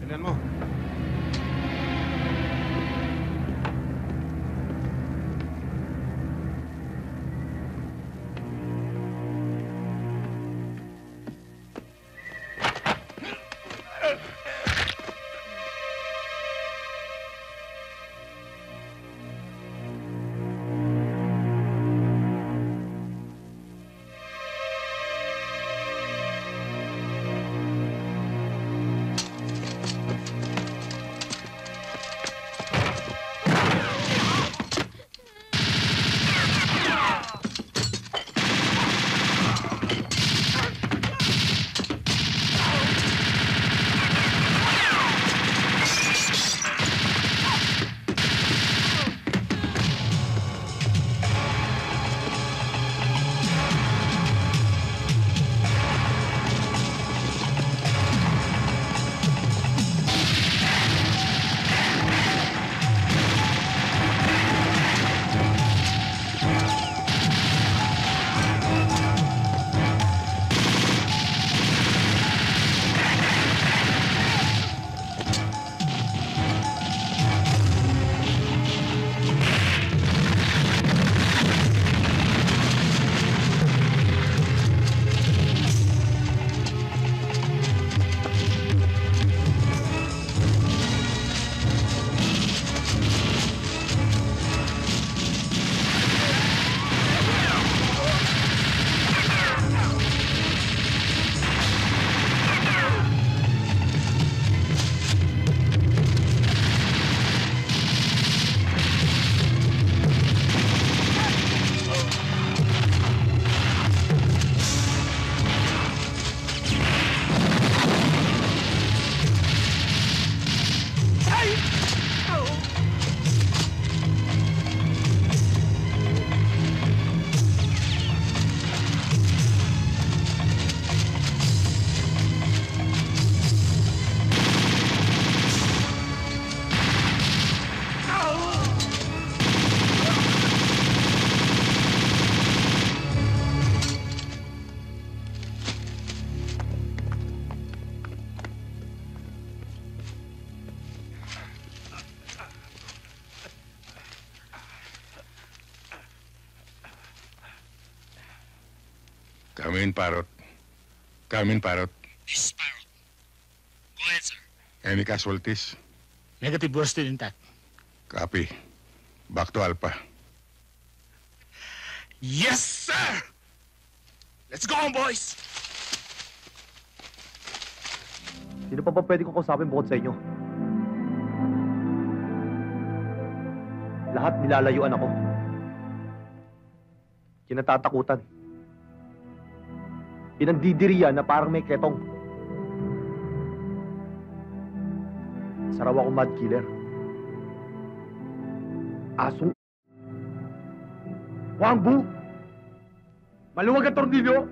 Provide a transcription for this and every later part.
Tingnan mo. Come in, Parrot. Come in, Parrot. This is Parrot. Go ahead, sir. Any casualties? Negative, we're still intact. Copy. Back to Alpha. Yes, sir! Let's go on, boys! Sino pa ba pwede kong kausapin bukod sa inyo? Lahat nilalayuan ako. Kinatatakutan. Pinandidiriyan na parang may ketong. Saraw akong mad killer. Asong... Wangbu! Maluwag ang tornilyo!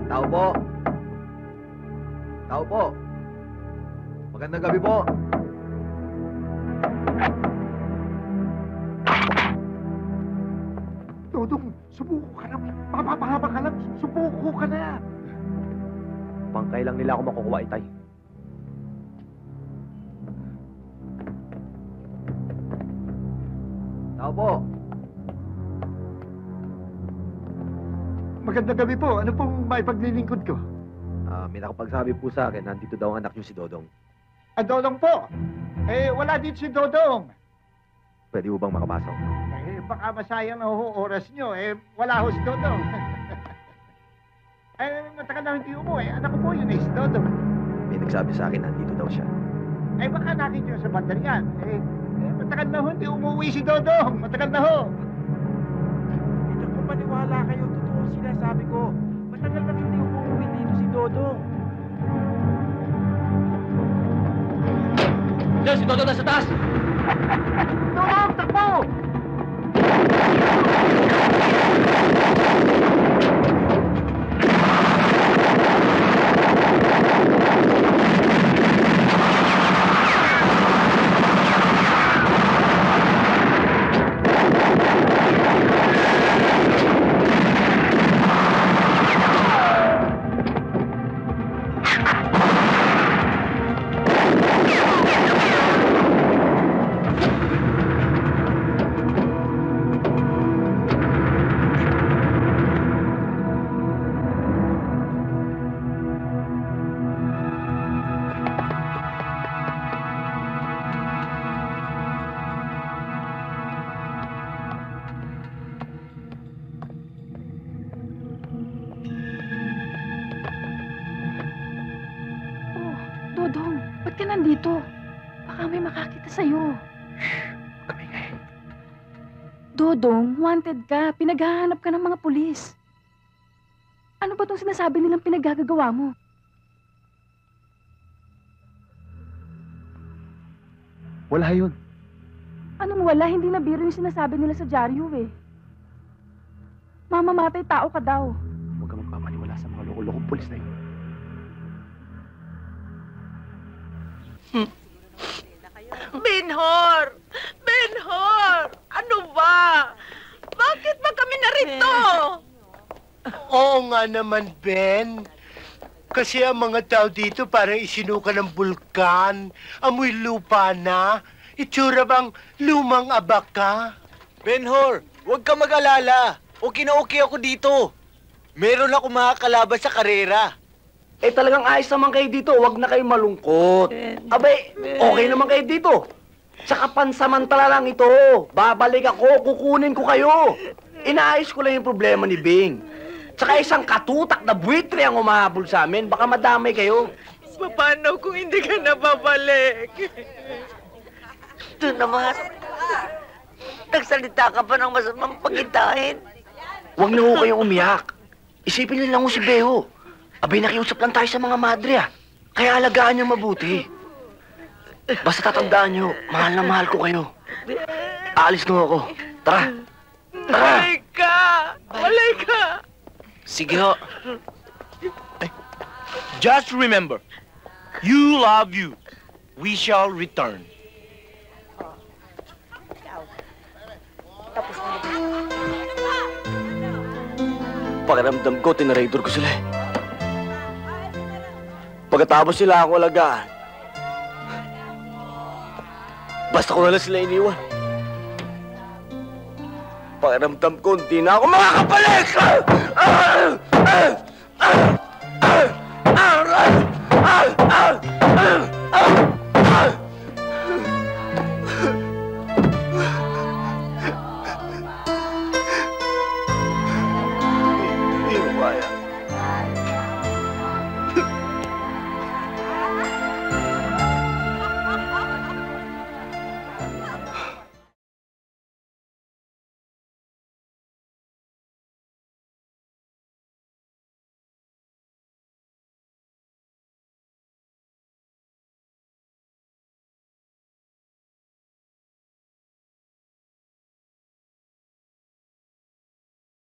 Tao po! Tao po! Magandang gabi po! Dodong, subuko ka na. Mapapahaba ka lang. Subuko ka na. Pangkay lang nila ako makukuha, Itay. Tao po. Magandang gabi po. Ano pong may paglilingkod ko? May nakapagsabi po sa akin, nandito daw ang anak niyo si Dodong. Dodong po. Wala dito si Dodong. Pwede ho bang makapasok? Baka masayang na ho oras nyo. Wala ho si Dodong. Matagal na hindi umuwi. Anak ko po yun si Dodong. May nagsabi sa akin, nandito daw siya. Baka natin yun sa bandarian. Matagal na ho hindi umuwi si Dodong. Matagal na ho. Hindi ko maniwala kayo. Totoo sinasabi ko. Matagal na hindi umuwi dito si Dodong. Diyan, si Dodong nasa taas! Dodong, takbo! nandito. Baka may makakita sa'yo. Kamingay. Dodong, wanted ka. Pinaghahanap ka ng mga pulis. Ano ba itong sinasabi nilang pinaggagawa mo? Wala yun. Anong wala? Hindi na biro yung sinasabi nila sa dyaryo eh. Mamamatay tao ka daw. Huwag ka magpapaniwala sa mga loko-lokong pulis na yun. Benhor! Benhor! Ano ba? Bakit ba kami narito? Oo nga naman, Ben. Kasi ang mga tao dito parang isinuka ng bulkan. Amoy lupa na. Itsura bang lumang abaka? Benhor, huwag ka mag-alala. Okay na okay ako dito. Meron ako makakalaban sa karera. Eh talagang ayos naman kayo dito, huwag na kayo malungkot. Abay, okay naman kayo dito. Saka pansamantala lang ito. Babalik ako, kukunin ko kayo. Inaayos ko lang yung problema ni Bing. Saka isang katutak na buwitre ang umahabol sa amin. Baka madamay kayo. Paano kung hindi ka na babalik? Ito naman. Nagsalita ka pa ng masamang pagitain. Huwag na ho kayong umiyak. Isipin niyo lang ho si Beho. Abay, nakiusap lang tayo sa mga madre, ah. Kaya alagaan niyo mabuti. Basta tatandaan niyo, mahal na mahal ko kayo. Aalis na ako. Tara. Tara. Balik ka! Balik ka! Sige ho. Just remember, you love you. We shall return. Pakiramdam ko, tinaraydor ko sila eh. Pagkatapos sila ako alagaan, basta ko na lang sila iniwan. Pakiramdam ko, hindi na ako makakabalik! Hindi mo kaya.